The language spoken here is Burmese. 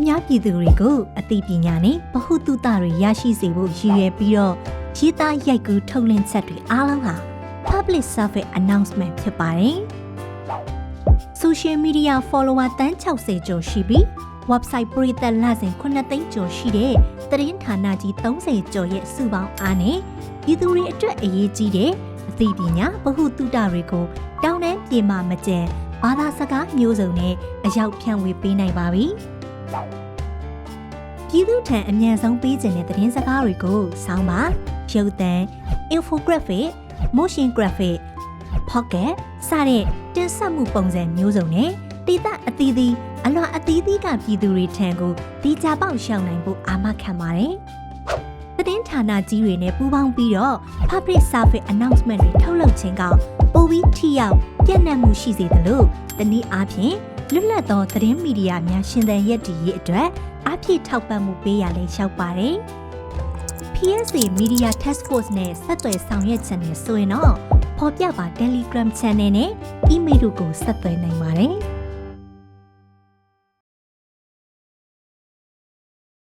များပြည်သူတွေကိုအသိပညာနဲ့ဗဟုသုတတွေရရှိစေဖို့ရည်ရွယ်ပြီးတော့ရေးသားရိုက်ကူးထုတ်လွှင့်ချက်တွေအားလုံးဟာ public service announcement ဖြစ်ပါတယ်။ social media follower တန်း60ကျော်ရှိပြီး website ပရိသတ်လစဉ်9သိန်းကျော်ရှိတဲ့သတင်းဌာနကြီး30ကျော်ရဲ့စုပေါင်းအားနဲ့ပြည်သူတွေအတွက်အရေးကြီးတဲ့အသိပညာဗဟုသုတတွေကိုတောင်းတပြေမှမကျန်ဘာသာစကားမျိုးစုံနဲ့အရောက်ဖြန့်ဝေပေးနိုင်ပါပြီ။ပြည်သူထံအမြန်ဆုံးပေးခြင်းတဲ့သတင်းစကားတွေကိုဆောင်းပါရုပ်သံ infographic motion graphic pocket စတဲ့တင်ဆက်မှုပုံစံမျိုးစုံနဲ့တည်တဲ့အသီးသီးအလွန်အသီးသီးကပြည်သူတွေထံကိုဒီကြပေါက်ရှောင်နိုင်ဖို့အာမခံပါတယ်။သတင်းဌာနကြီးတွေနဲ့ပူးပေါင်းပြီးတော့ public service announcement တွေထုတ်လုပ်ခြင်းကပိုပြီးထိရောက်ပြည့်နှက်မှုရှိစေတယ်လို့တနည်းအားဖြင့်လွတ်လပ်သောသတင်းမီဒီယာများရှင်သန်ရည်တည်ရေးအတွက်အပြည့်ထောက်ပံ့မှုပေးရလဲလျှောက်ပါတယ်။ PSA Media Task Force နဲ့ဆက်သွယ်ဆောင်ရွက်ခြင်းနဲ့ဆိုရင်တော့ဖော်ပြပါ Telegram Channel နဲ့ email တို့ကိုဆက်သွယ်နိုင်ပါတယ်။